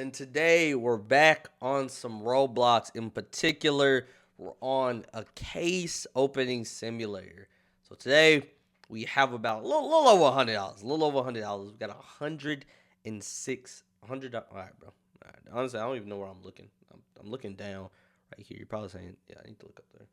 and today we're back on some Roblox. In particular, we're on a case opening simulator. So today we have about a little over $100. A little over $100. We got 106, 100. All right, bro. All right. Honestly, I don't even know where I'm looking. I'm looking down right here. You're probably saying, yeah, I need to look up there.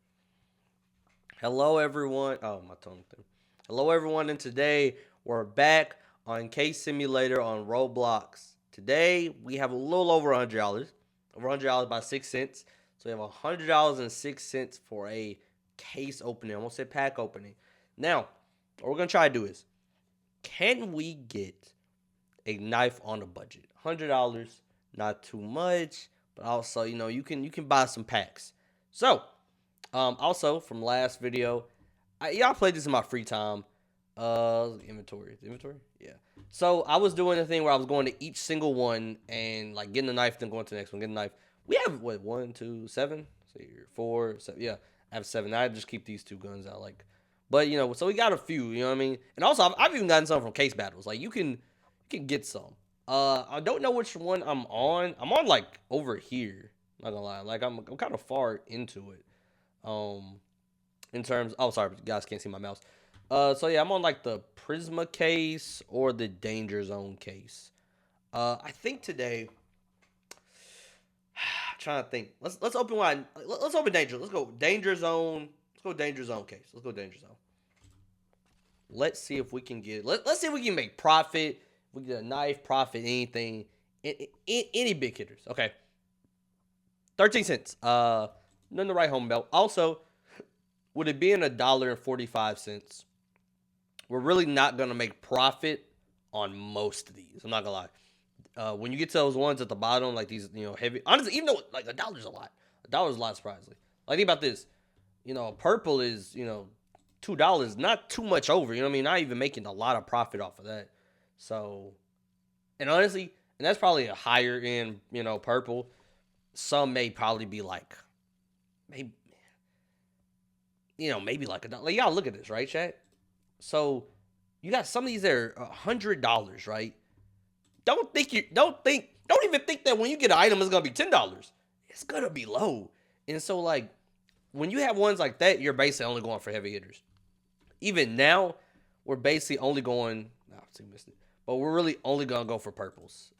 Hello, everyone. Oh, my tongue thing. Hello, everyone, and today we're back on Case Simulator on Roblox. Today we have a little over $100, over $100 by 6 cents. So we have $100.06 for a case opening. I almost said pack opening. Now, what we're gonna try to do is, can we get a knife on a budget? $100, not too much, but also you can buy some packs. So. Also from last video, I played this in my free time. Inventory, yeah. So I was doing a thing where I was going to each single one and like getting the knife, then going to the next one, getting the knife. We have what 1, 2, 7, so here 4, 7. Yeah, I have 7. I just keep these 2 guns out, like. But so we got a few. You know what I mean? And also I've even gotten some from case battles. Like you can get some. I don't know which one I'm on. I'm on like over here. Not gonna lie, like I'm kind of far into it. In terms, oh sorry, you guys can't see my mouse. So yeah, I'm on like the Prisma case or the Danger Zone case. I think today, I'm trying to think. Let's open one. Let's open Danger. Let's go Danger Zone. Let's go Danger Zone case. Let's go Danger Zone. Let's see if we can get. Let's see if we can make profit. We get a knife, profit, anything, any big hitters. Okay. 13 cents. None to write home about. Also, with it being $1.45, we're really not gonna make profit on most of these. I'm not gonna lie. When you get to those ones at the bottom, like these, heavy. Honestly, even though like $1's a lot, $1's a lot surprisingly. Like think about this. Purple is $2, not too much over. You know what I mean? Not even making a lot of profit off of that. So, and honestly, and that's probably a higher end. Purple. Some may probably be like. Maybe like $1. Like, y'all look at this, right, chat? So you got some of these that are $100, right? Don't even think that when you get an item it's gonna be $10. It's gonna be low. And so like when you have ones like that, you're basically only going for heavy hitters. Even now, we're basically only going. No, I missed it. But we're really only gonna go for purples.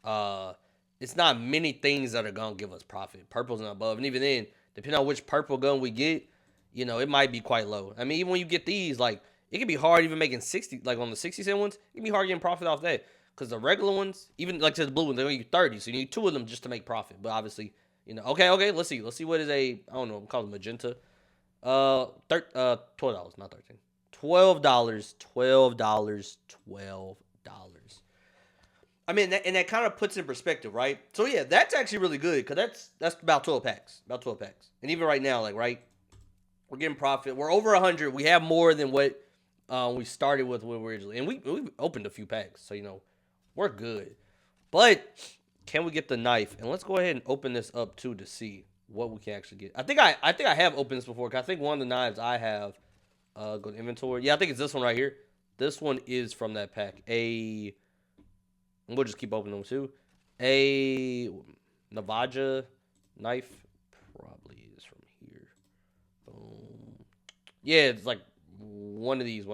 It's not many things that are gonna give us profit. Purples and above, and even then. Depending on which purple gun we get, it might be quite low. I mean, even when you get these, like, it can be hard even making 60, like on the 60-cent ones, it can be hard getting profit off that. Because the regular ones, even like to the blue ones, they're going to give you 30. So you need 2 of them just to make profit. But obviously, okay, let's see. Let's see what is I don't know, I'm calling it magenta. $12, not 13. $12. $12. I mean, and that kind of puts in perspective, right? So yeah, that's actually really good because that's about 12 packs, and even right now, like right, we're getting profit. We're over 100. We have more than what we started with originally, and we opened a few packs, so we're good. But can we get the knife? And let's go ahead and open this up too to see what we can actually get. I think I have opened this before. Cause I think one of the knives I have go to inventory. Yeah, I think it's this one right here. This one is from that pack. We'll just keep opening them too. A Navaja knife probably is from here. Boom. Yeah, it's like one of these.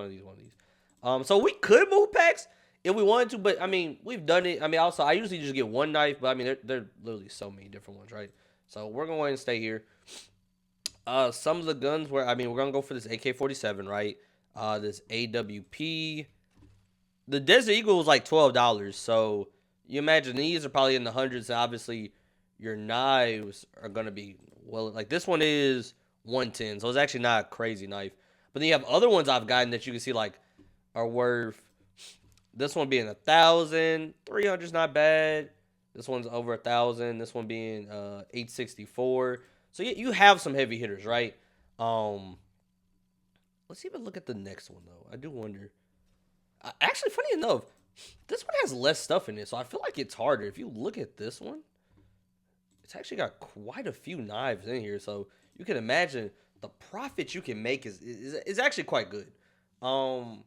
So we could move packs if we wanted to, but I mean, we've done it. I mean, also, I usually just get one knife, but I mean, there are literally so many different ones, right? So we're going to stay here. Some of the guns we're gonna go for this AK-47, right? This AWP. The Desert Eagle was like $12, so you imagine these are probably in the hundreds. Obviously, your knives are gonna be like this one is 110, so it's actually not a crazy knife. But then you have other ones I've gotten that you can see like are worth. This one being 1,000, 300's not bad. This one's over 1,000. This one being 864. So you have some heavy hitters, right? Let's even look at the next one though. I do wonder. Actually, funny enough, this one has less stuff in it, so I feel like it's harder. If you look at this one, it's actually got quite a few knives in here, so you can imagine the profit you can make is actually quite good. So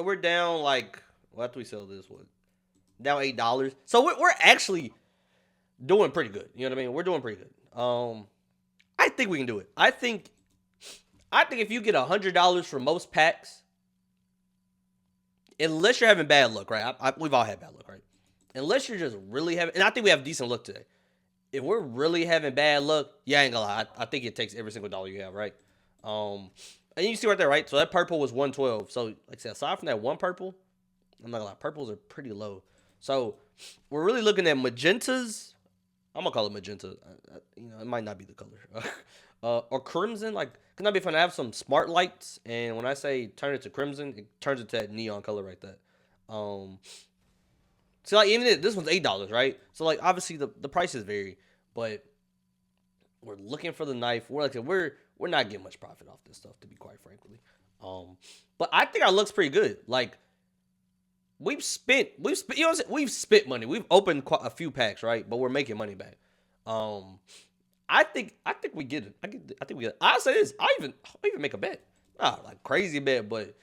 we're down like after we sell this one, down $8. So we're actually doing pretty good. You know what I mean? We're doing pretty good. I think we can do it. I think if you get $100 for most packs, unless you're having bad luck, right? We've all had bad luck, right? Unless you're just really having, and I think we have decent luck today. If we're really having bad luck, yeah, I ain't gonna lie. I think it takes every single dollar you have, right? And you see right there, right? So that purple was 112. So like I said, aside from that one purple, I'm not gonna lie, purples are pretty low. So we're really looking at magentas. I'm gonna call it magenta. It might not be the color. Or crimson. Like, can that be fun? I have some smart lights, and when I say turn it to crimson, it turns into that neon color right there. Um, See, like even this one's $8, right? So like obviously the prices vary, but we're looking for the knife. We're not getting much profit off this stuff, to be quite frankly. But I think our looks pretty good. Like we've spent money. We've opened quite a few packs, right? But we're making money back. Um, I think we get it. I think we get it. I'll say this. I'll even make a bet. Not like crazy bet, but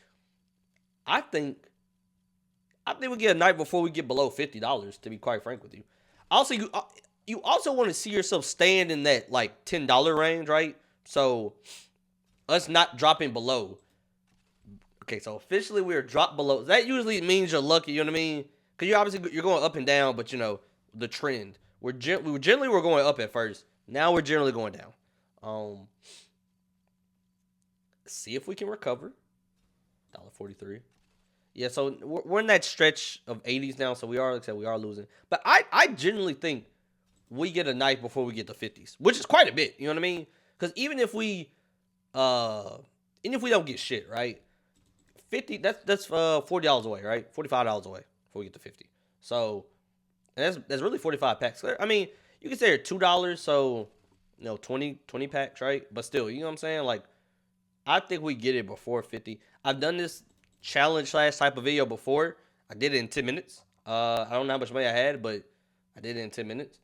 I think I think we get a night before we get below $50. To be quite frank with you, also you also want to see yourself staying in that like $10 range, right? So us not dropping below. Okay, so officially we are dropped below. That usually means you're lucky. You know what I mean? Because you're going up and down, but the trend. We're going up at first. Now we're generally going down. Um, See if we can recover. $1.43. Yeah, so we're in that stretch of 80s now, so like I said, we are losing. But I genuinely think we get a knife before we get to 50s, which is quite a bit. You know what I mean? Because even if we don't get shit, right? 50, that's $40 away, right? $45 away before we get to 50. So and that's really 45 packs. I mean, you can say they're $2, so 20 packs, right? But still, you know what I'm saying? Like I think we get it before 50. I've done this challenge slash type of video before. I did it in 10 minutes. I don't know how much money I had, but I did it in 10 minutes.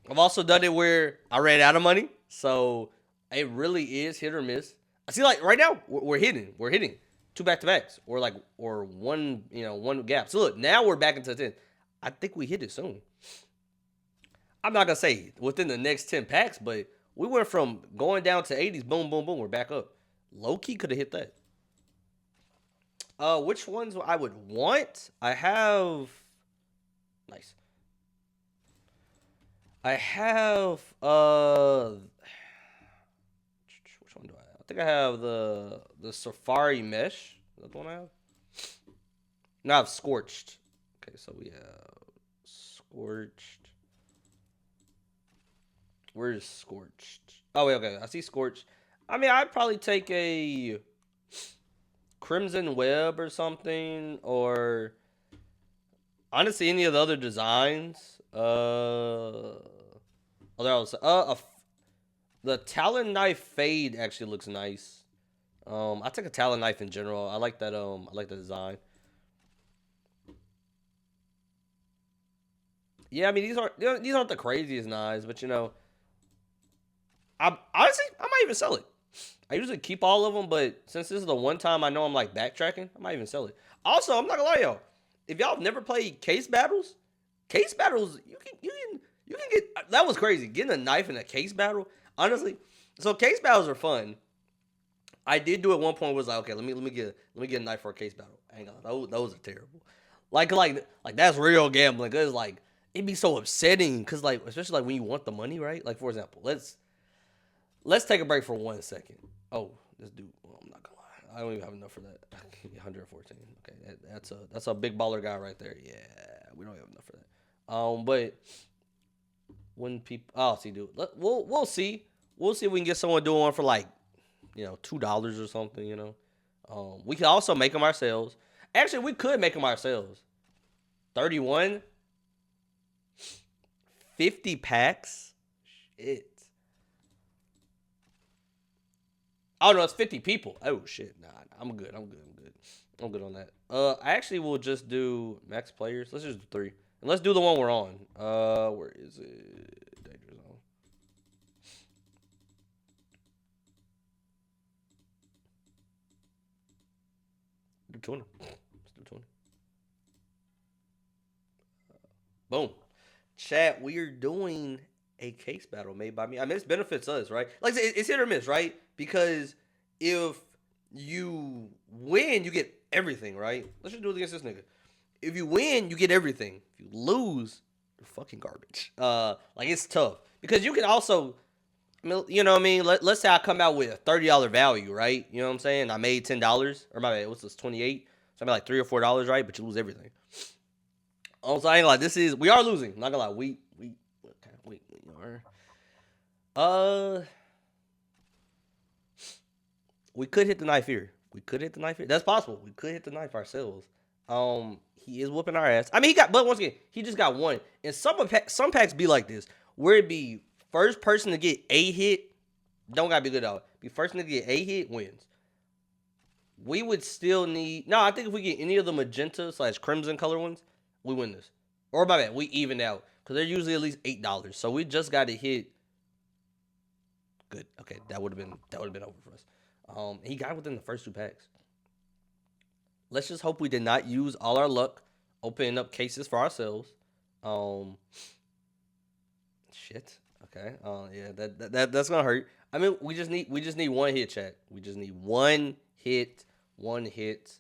I've also done it where I ran out of money. So it really is hit or miss. I see, like right now, we're hitting. We're hitting two back to backs, or one gap. So look, now we're back into the 10. I think we hit it soon. I'm not gonna say within the next 10 packs, but we went from going down to 80s, boom, boom, boom. We're back up. Low key could have hit that. Which ones I would want? I have nice. I have which one do I have? I think I have the Safari Mesh. Is that the one I have? No, I have Scorched. Okay, so we have Scorched. Where's Scorched? Oh wait, okay. I see Scorched. I mean, I'd probably take a Crimson Web or something, or honestly, any of the other designs. The Talon Knife Fade actually looks nice. I take a Talon Knife in general. I like that. I like the design. Yeah, I mean these aren't the craziest knives, but I honestly I might even sell it. I usually keep all of them, but since this is the one time I know I'm like backtracking, I might even sell it. Also, I'm not gonna lie, y'all. If y'all have never played case battles, you can get that was crazy. Getting a knife in a case battle, honestly. So case battles are fun. I did do at one point was like, okay, let me get a knife for a case battle. Hang on, those are terrible. Like that's real gambling. Cause like it'd be so upsetting. Cause like especially like when you want the money, right? Like for example, let's take a break for 1 second. Oh, this dude. Well, I'm not gonna lie. I don't even have enough for that. 114. Okay, that's a big baller guy right there. Yeah, we don't have enough for that. But when people, oh, see, dude, we'll see. We'll see if we can get someone doing one for like $2 or something. We can also make them ourselves. Actually, we could make them ourselves. 31, 50 packs. Shit. Oh no, it's 50 people. Oh shit, nah, I'm good. I'm good on that. I actually will just do max players. Let's just do 3, and let's do the one we're on. Where is it? Danger zone. Do 20. Let's do 20. Boom. Chat, we are doing a case battle made by me. I mean, this benefits us, right? Like I said, it's hit or miss, right? Because if you win, you get everything, right? Let's just do it against this nigga. If you win, you get everything. If you lose, you're fucking garbage. Like it's tough because you can also, I mean, you know what I mean. Let's say I come out with a $30 value, right? You know what I'm saying? I made $10, or my bad, what's this, 28? So I made like $3 or $4, right? But you lose everything. Also, I ain't like this is we are losing. Not gonna lie, we what kind of we are. Uh, we could hit the knife here. We could hit the knife here. That's possible. We could hit the knife ourselves. He is whooping our ass. I mean, he got, but once again, he just got one. And some packs be like this, where it be first person to get a hit, don't gotta be good out. Be first person to get a hit wins. We would still need. No, I think if we get any of the magenta / crimson color ones, we win this. Or my bad, we even out because they're usually at least $8. So we just got to hit. Good. Okay, that would have been over for us. He got within the first 2 packs. Let's just hope we did not use all our luck opening up cases for ourselves. Shit. Okay. Yeah. That's gonna hurt. I mean, we just need one hit, chat. We just need one hit. One hit.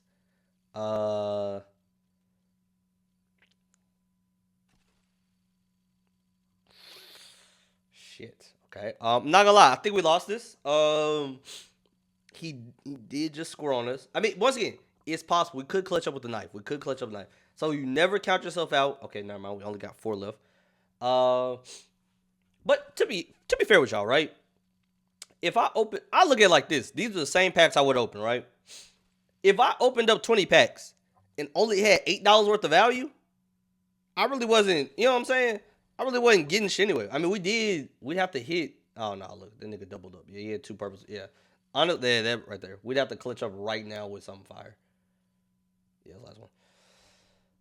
Shit. Okay. I'm not gonna lie. I think we lost this. He did just score on us. I mean, once again, it's possible we could clutch up with the knife. We could clutch up the knife. So you never count yourself out. Okay, never mind. We only got 4 left. But to be fair with y'all, right? If I look at it like this. These are the same packs I would open, right? If I opened up 20 packs and only had $8 worth of value, I really wasn't, you know what I'm saying? I really wasn't getting shit anyway. I mean, we'd have to hit. Oh, no, look, that nigga doubled up. Yeah, he had 2 purposes. Yeah. Honestly, that right there. We'd have to clutch up right now with something fire. Yeah, last one.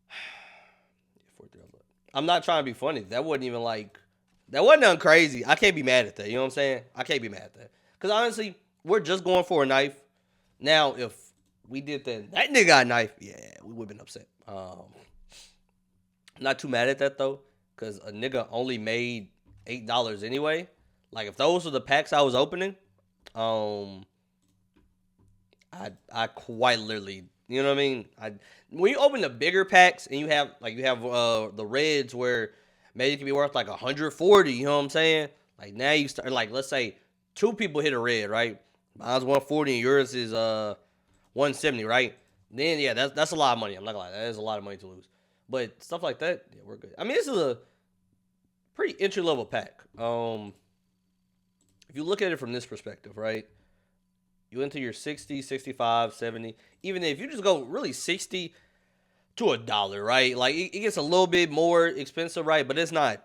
Yeah, 4-3. I'm not trying to be funny. That wasn't even like, that wasn't nothing crazy. I can't be mad at that. You know what I'm saying? I can't be mad at that. Because honestly, we're just going for a knife. Now, if we did that nigga got a knife, yeah, we would have been upset. Not too mad at that though, because a nigga only made $8 anyway. Like if those were the packs I was opening, I quite literally, you know what I mean? When you open the bigger packs and you have the reds where maybe it could be worth like 140, you know what I'm saying? Like now you start, like let's say 2 people hit a red, right? Mine's 140 and yours is 170, right? Then yeah, that's a lot of money. I'm not gonna lie, that is a lot of money to lose. But stuff like that, yeah, we're good. I mean, this is a pretty entry level pack. If you look at it from this perspective, right? You into your 60, 65, 70. Even if you just go really 60 to $1, right? Like it gets a little bit more expensive, right? But it's not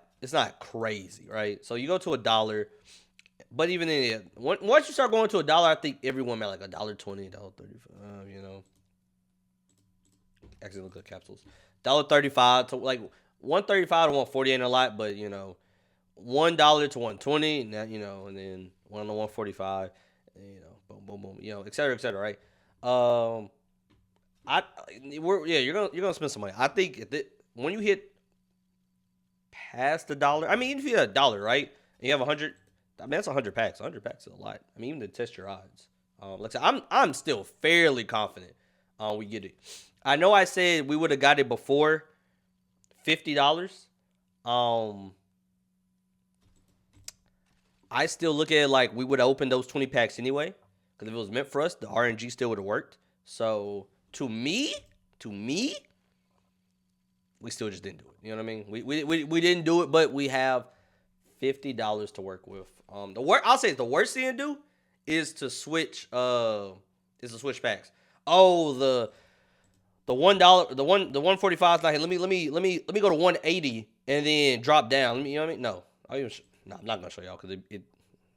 crazy, right? So you go to $1. But even in it, once you start going to $1, I think everyone made like $1.20, $1.35, you know. Actually, look at capsules. $1.35 to like 135 to 140 ain't a lot, but you know, $1 to 120, now you know, and then 1 to 145, and, you know, boom, boom, boom, you know, et cetera, right? You're gonna spend some money. I think when you hit past $1, I mean, even if you hit $1, right, and you have 100, I mean that's 100 packs. 100 packs is a lot. I mean, even to test your odds. Like I said, I'm still fairly confident we get it. I know I said we would have got it before $50. I still look at it like we would have opened those 20 packs anyway. Because if it was meant for us, the RNG still would have worked. So to me, we still just didn't do it. You know what I mean? We didn't do it, but we have $50 to work with. I'll say the worst thing to do is to switch packs. Oh, the $1, the 145 is not here. Let me go to 180 and then drop down. You know what I mean? No, I'm not gonna show y'all because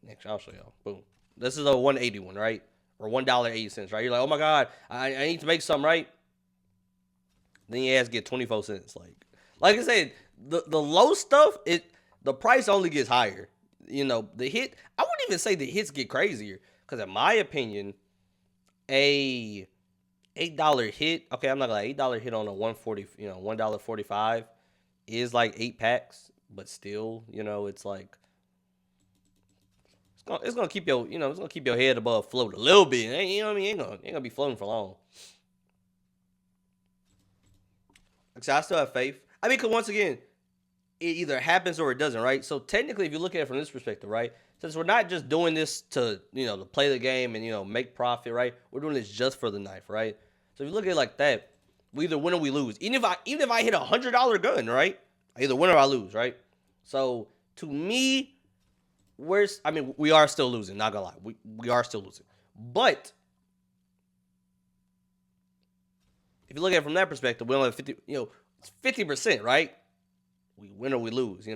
next I'll show y'all. Boom. This is a 180 one, right? Or $1.80, right? You're like, oh my god, I need to make something, right? Then you ass get 24 cents. Like I said, the low stuff, the price only gets higher. You know, the hit, I wouldn't even say the hits get crazier. Because in my opinion, a $8 hit, okay, I'm not gonna lie, $8 hit on a 140, you know, $1.45 is like 8 packs. but still, it's like it's gonna keep your it's gonna keep your head above float a little bit. You know what I mean? Ain't gonna be floating for long. Like I said, I still have faith. I mean, because once again, it either happens or it doesn't, right? So technically, if you look at it from this perspective, right, since we're not just doing this to to play the game and make profit, right? We're doing this just for the knife, right? So if you look at it like that, we either win or we lose. Even if I hit $100 gun, right? I either win or I lose, right? So to me, we are still losing. Not gonna lie, we are still losing. But if you look at it from that perspective, we only have 50. It's 50%, right? We win or we lose.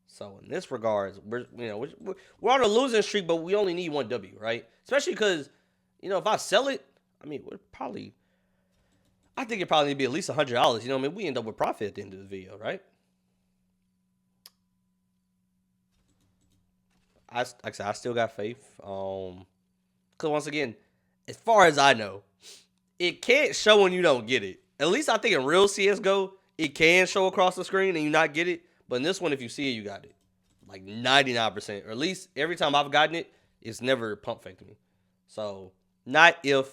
So in this regards, we're on a losing streak, but we only need one W, right? Especially because if I sell it, I mean I think it probably need to be at least $100. We end up with profit at the end of the video, right? Like I said, I still got faith. Because once again, as far as I know, it can't show when you don't get it. At least I think in real CSGO, it can show across the screen and you not get it. But in this one, if you see it, you got it. Like 99%. Or at least every time I've gotten it, it's never pump faked me. So, not if,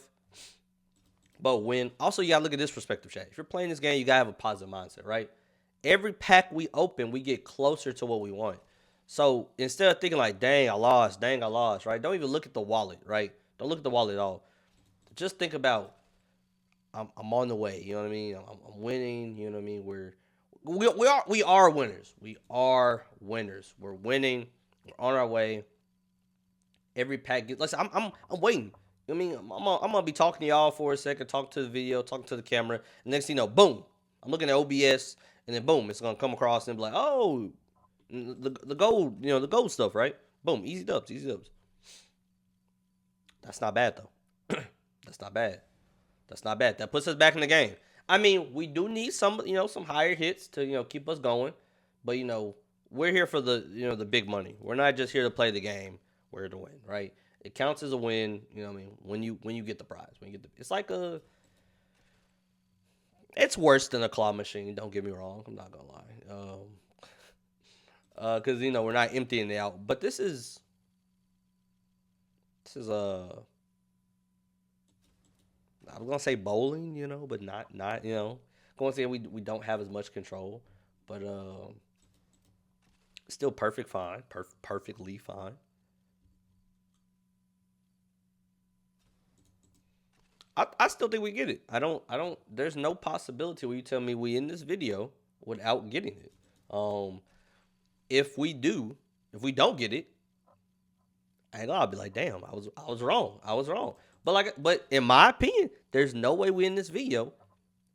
but when. Also, you got to look at this perspective, chat. If you're playing this game, you got to have a positive mindset, right? Every pack we open, we get closer to what we want. So, instead of thinking like, dang, I lost, right? Don't even look at the wallet, right? Don't look at the wallet at all. Just think about, I'm on the way. You know what I mean? I'm winning. You know what I mean? We are winners. We are winners. We're winning. We're on our way. Every pack. Listen, I'm waiting. You know what I mean? I'm gonna be talking to y'all for a second. Talk to the video. Talking to the camera. And next thing you know, boom. I'm looking at OBS, and then boom, it's gonna come across and be like, oh, the gold. The gold stuff, right? Boom, easy dubs, easy dubs. That's not bad though. That's not bad. That's not bad. That puts us back in the game. I mean, we do need some higher hits to, keep us going. But, we're here for the big money. We're not just here to play the game. We're here to win, right? It counts as a win, you know what I mean, when you get the prize. It's like it's worse than a claw machine, don't get me wrong. I'm not going to lie. Cuz we're not emptying it out, but this is I was gonna say bowling, but not. Going to say we don't have as much control, but still perfect fine, perfectly fine. I still think we get it. I don't. There's no possibility where you tell me we in this video without getting it. If we do, if we don't get it, I'll be like, damn, I was wrong. I was wrong. But in my opinion, there's no way we in this video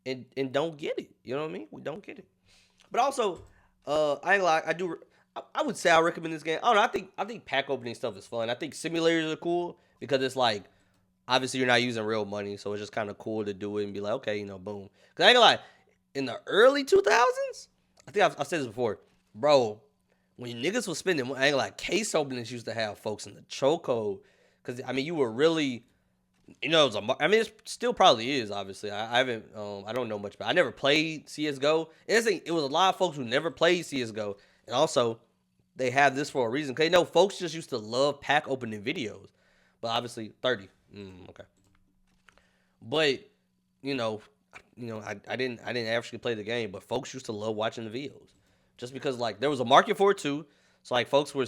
and don't get it. You know what I mean? We don't get it. But also, I ain't like I do. I would say I recommend this game. I don't know. I think pack opening stuff is fun. I think simulators are cool because it's like obviously you're not using real money, so it's just kind of cool to do it and be like, okay, boom. Because I ain't gonna lie, in the early 2000s, I think I've said this before, bro. When niggas was spending, I ain't like case openings used to have folks in the chokehold. Because I mean, you were really it was it still probably is. Obviously, I haven't. I don't know much, but I never played CS:GO. And it was a lot of folks who never played CS:GO, and also they have this for a reason. Cause folks just used to love pack opening videos, but obviously 30. Okay, but you know, I didn't actually play the game, but folks used to love watching the videos, just because like there was a market for it too. So like folks were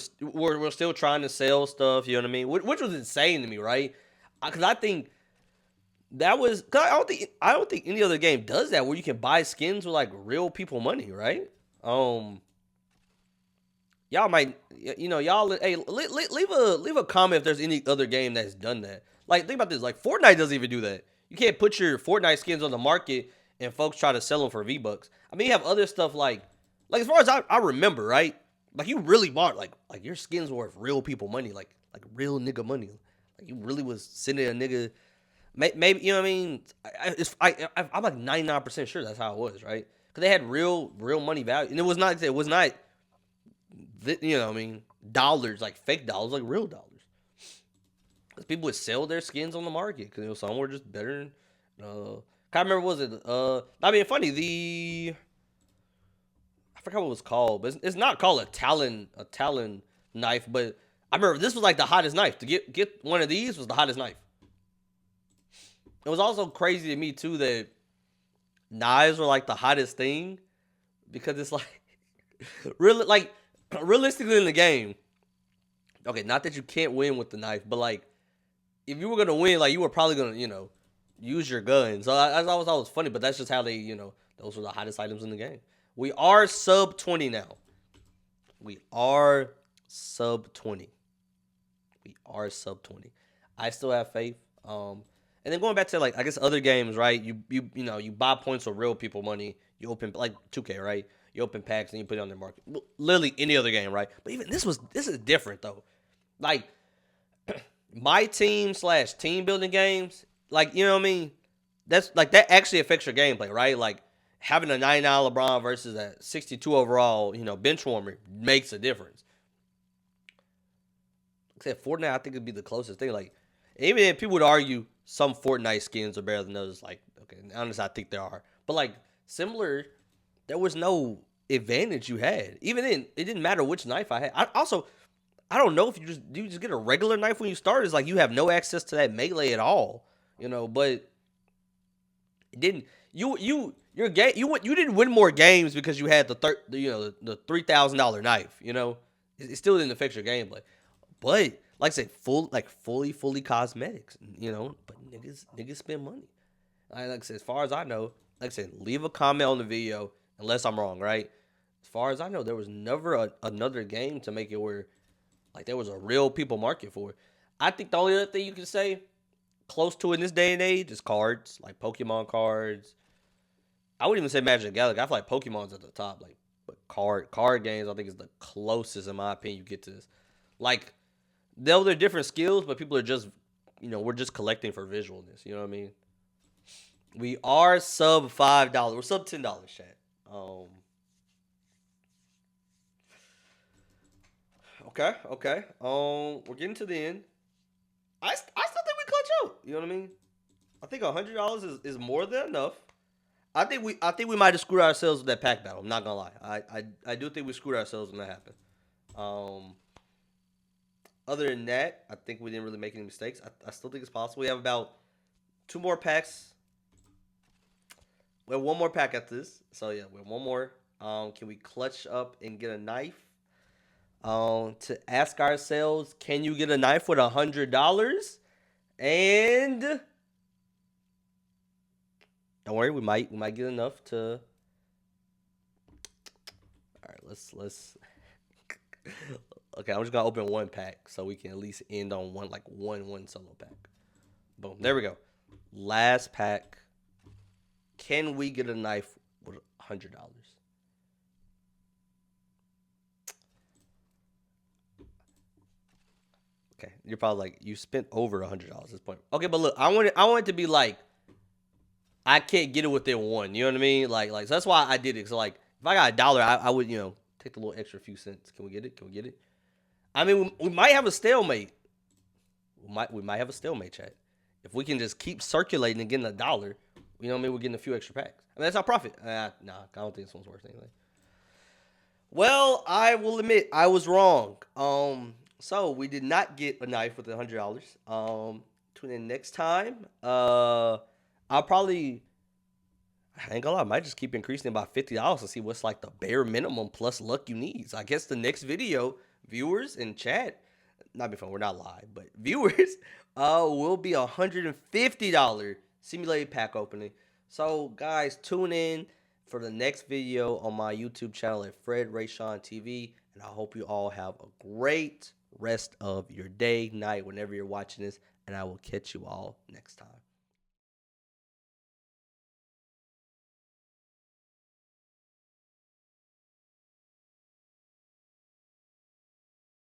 still trying to sell stuff. You know what I mean? Which was insane to me, right? Because I think that was. Cause I don't think any other game does that where you can buy skins with like real people money, right? Y'all might, y'all. Hey, leave a comment if there's any other game that's done that. Like think about this. Like Fortnite doesn't even do that. You can't put your Fortnite skins on the market and folks try to sell them for V-Bucks. I mean, you have other stuff like as far as I remember, right? Like you really bought like your skins worth real people money, like real nigga money. Like you really was sending a nigga. Maybe you know what I mean. I'm like 99% sure that's how it was, right? Because they had real money value, and it was not you know what I mean, dollars, like fake dollars, like real dollars. Because people would sell their skins on the market because some were just better. Can't remember, was it not being funny, I forgot what it was called, but it's not called a Talon knife. But I remember this was like the hottest knife. To get one of these was the hottest knife. It was also crazy to me too that knives were like the hottest thing because it's like really like realistically in the game. Okay, not that you can't win with the knife, but like if you were gonna win, like you were probably gonna use your gun. So I always thought it was funny, but that's just how they those were the hottest items in the game. We are sub 20 now. We are sub 20. We are sub 20. I still have faith. And then going back to like I guess other games, right? You buy points with real people money. You open like 2K, right? You open packs and you put it on their market. Literally any other game, right? But even this is different though. Like my team/team building games, like you know what I mean? That's like that actually affects your gameplay, right? Like having a 99 LeBron versus a 62 overall, bench warmer makes a difference. Except Fortnite, I think it'd be the closest thing. Like even if people would argue some Fortnite skins are better than others, like okay, honestly, I think there are, but like similar, there was no advantage you had. Even then, it didn't matter which knife I had. I don't know if you just get a regular knife when you start. It's like you have no access to that melee at all, But it didn't. Your game you didn't win more games because you had the $3,000 knife. It still didn't affect your gameplay. But like I said, fully cosmetics. But niggas spend money. Like I said, as far as I know, like I said, leave a comment on the video unless I'm wrong, right? As far as I know, there was never another game to make it where like there was a real people market for it. I think the only other thing you can say close to in this day and age is cards, like Pokemon cards. I wouldn't even say Magic the Galaxy. I feel like Pokemon's at the top. Like, but card games, I think is the closest in my opinion you get to this. Like, they're different skills, but people are just, we're just collecting for visualness. You know what I mean? We are sub $5. We're sub $10, chat. Okay. We're getting to the end. I still think we clutch out. You know what I mean? I think $100 is more than enough. I think we might have screwed ourselves with that pack battle. I'm not gonna lie. I do think we screwed ourselves when that happened. Other than that, I think we didn't really make any mistakes. I still think it's possible. We have about 2 more packs. We have 1 more pack after this. So yeah, we have 1 more. Can we clutch up and get a knife? To ask ourselves, can you get a knife with $100? And don't worry, we might get enough to. All right, let's. Okay, I'm just gonna open 1 pack so we can at least end on one solo pack. Boom, there we go. Last pack. Can we get a knife with $100? Okay, you're probably like, you spent over $100 at this point. Okay, but look, I want it to be like, I can't get it within 1. You know what I mean? Like so that's why I did it. So like, if I got $1, I would take the little extra few cents. Can we get it? I mean, we might have a stalemate. We might have a stalemate, chat. If we can just keep circulating and getting $1, you know what I mean? We're getting a few extra packs. I mean, that's our profit. Nah, I don't think this one's worth anything. Well, I will admit I was wrong. So we did not get a knife with $100. Tune in next time. I'll probably, I ain't gonna lie, I might just keep increasing it by $50 to see what's like the bare minimum plus luck you need. So I guess the next video, viewers in chat, not before we're not live, but viewers, will be $150 simulated pack opening. So guys, tune in for the next video on my YouTube channel at Fred Rayshawn TV, and I hope you all have a great rest of your day, night, whenever you're watching this, and I will catch you all next time.